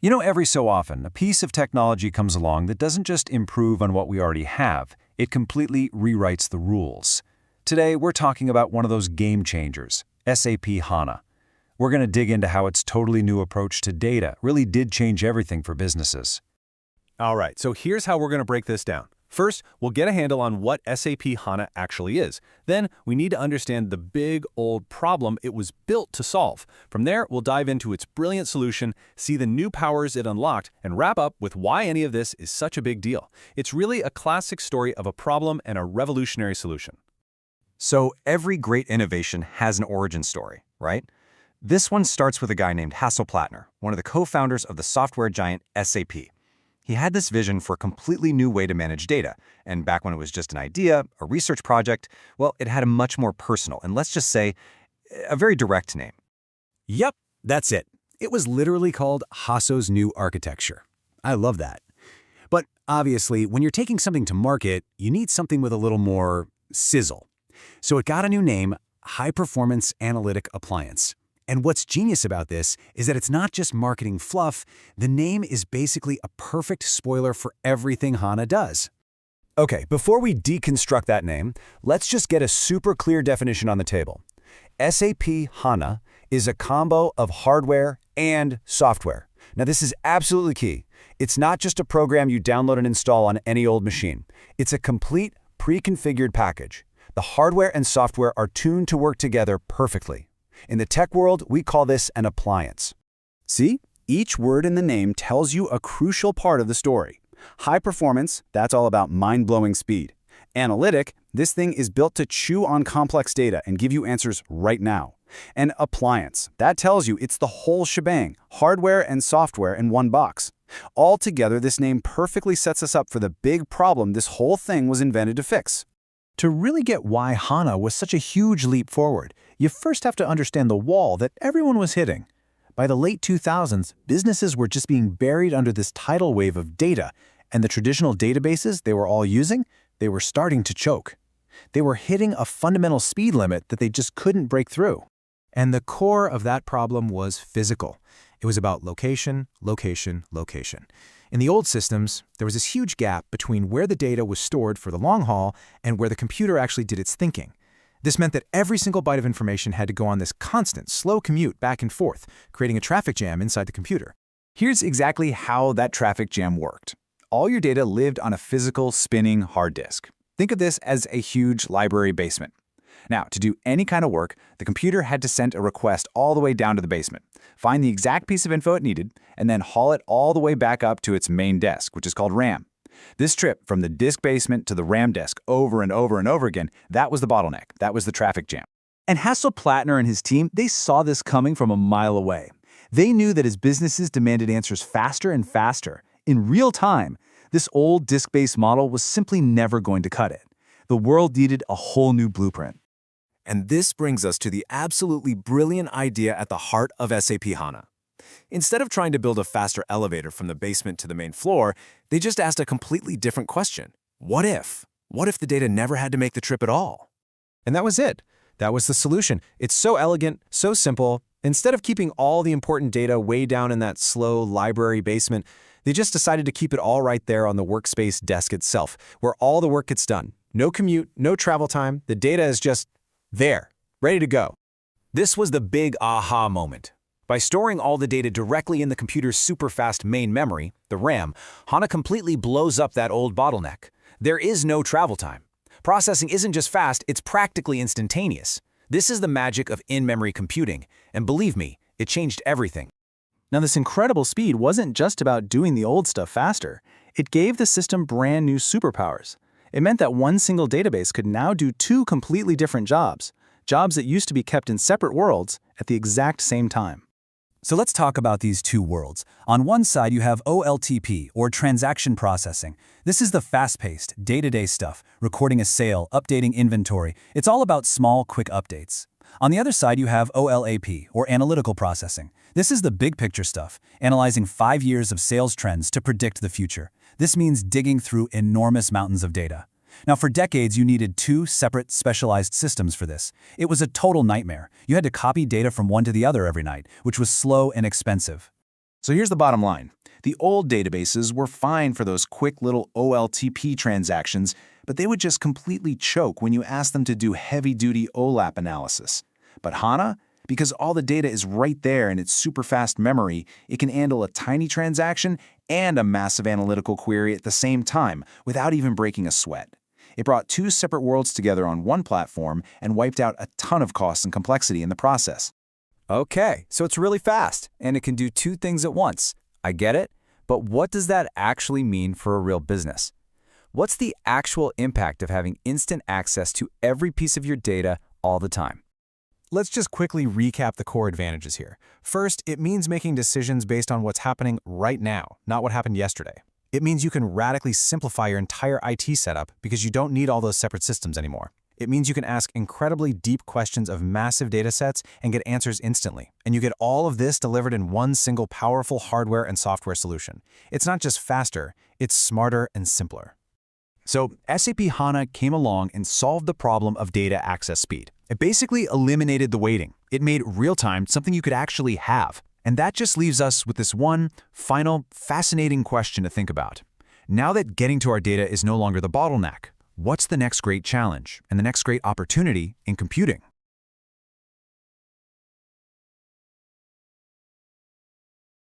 You know, every so often, a piece of technology comes along that doesn't just improve on what we already have, it completely rewrites the rules. Today, we're talking about one of those game changers, SAP HANA. We're going to dig into how its totally new approach to data really did change everything for businesses. All right, so here's how we're going to break this down. First, we'll get a handle on what SAP HANA actually is. Then, we need to understand the big, old problem it was built to solve. From there, we'll dive into its brilliant solution, see the new powers it unlocked, and wrap up with why any of this is such a big deal. It's really a classic story of a problem and a revolutionary solution. So every great innovation has an origin story, right? This one starts with a guy named Hasso Platner, one of the co-founders of the software giant SAP. He had this vision for a completely new way to manage data, and back when it was just an idea, a research project, well, it had a much more personal, and let's just say, a very direct name. Yep, that's it. It was literally called Hasso's New Architecture. I love that. But obviously, when you're taking something to market, you need something with a little more sizzle. So it got a new name, Performance Analytic Appliance. And what's genius about this is that it's not just marketing fluff, the name is basically a perfect spoiler for everything HANA does. Okay, before we deconstruct that name, let's just get a super clear definition on the table. SAP HANA is a combo of hardware and software. Now this is absolutely key. It's not just a program you download and install on any old machine. It's a complete pre-configured package. The hardware and software are tuned to work together perfectly. In the tech world, we call this an appliance. See? Each word in the name tells you a crucial part of the story. High performance, that's all about mind-blowing speed. Analytic, this thing is built to chew on complex data and give you answers right now. And appliance, that tells you it's the whole shebang, hardware and software in one box. Altogether, this name perfectly sets us up for the big problem this whole thing was invented to fix. To really get why HANA was such a huge leap forward, you first have to understand the wall that everyone was hitting. By the late 2000s, businesses were just being buried under this tidal wave of data, and the traditional databases they were all using, they were starting to choke. They were hitting a fundamental speed limit that they just couldn't break through. And the core of that problem was physical. It was about location, location, location. In the old systems, there was this huge gap between where the data was stored for the long haul and where the computer actually did its thinking. This meant that every single byte of information had to go on this constant, slow commute back and forth, creating a traffic jam inside the computer. Here's exactly how that traffic jam worked. All your data lived on a physical, spinning hard disk. Think of this as a huge library basement. Now, to do any kind of work, the computer had to send a request all the way down to the basement, find the exact piece of info it needed, and then haul it all the way back up to its main desk, which is called RAM. This trip from the disk basement to the RAM desk over and over and over again, that was the bottleneck. That was the traffic jam. And Hasso Platner and his team, they saw this coming from a mile away. They knew that as businesses demanded answers faster and faster, in real time, this old disk-based model was simply never going to cut it. The world needed a whole new blueprint. And this brings us to the absolutely brilliant idea at the heart of SAP HANA. Instead of trying to build a faster elevator from the basement to the main floor, they just asked a completely different question. What if? What if the data never had to make the trip at all? And that was it. That was the solution. It's so elegant, so simple. Instead of keeping all the important data way down in that slow library basement, they just decided to keep it all right there on the workspace desk itself, where all the work gets done. No commute, no travel time. The data is just there, ready to go. This was the big aha moment. By storing all the data directly in the computer's super-fast main memory, the RAM, HANA completely blows up that old bottleneck. There is no travel time. Processing isn't just fast, it's practically instantaneous. This is the magic of in-memory computing, and believe me, it changed everything. Now, this incredible speed wasn't just about doing the old stuff faster. It gave the system brand new superpowers. It meant that one single database could now do two completely different jobs that used to be kept in separate worlds at the exact same time. So let's talk about these two worlds. On one side, you have OLTP, or transaction processing. This is the fast-paced, day-to-day stuff, recording a sale, updating inventory. It's all about small, quick updates. On the other side, you have OLAP, or analytical processing. This is the big-picture stuff, analyzing 5 years of sales trends to predict the future. This means digging through enormous mountains of data. Now, for decades, you needed two separate, specialized systems for this. It was a total nightmare. You had to copy data from one to the other every night, which was slow and expensive. So here's the bottom line. The old databases were fine for those quick little OLTP transactions, but they would just completely choke when you asked them to do heavy-duty OLAP analysis. But HANA, because all the data is right there in its super fast memory, it can handle a tiny transaction and a massive analytical query at the same time without even breaking a sweat. It brought two separate worlds together on one platform and wiped out a ton of costs and complexity in the process. Okay, so it's really fast, and it can do two things at once. I get it, but what does that actually mean for a real business? What's the actual impact of having instant access to every piece of your data all the time? Let's just quickly recap the core advantages here. First, it means making decisions based on what's happening right now, not what happened yesterday. It means you can radically simplify your entire IT setup because you don't need all those separate systems anymore. It means you can ask incredibly deep questions of massive data sets and get answers instantly. And you get all of this delivered in one single powerful hardware and software solution. It's not just faster, it's smarter and simpler. So SAP HANA came along and solved the problem of data access speed. It basically eliminated the waiting. It made real-time something you could actually have. And that just leaves us with this one final, fascinating question to think about. Now that getting to our data is no longer the bottleneck, what's the next great challenge and the next great opportunity in computing?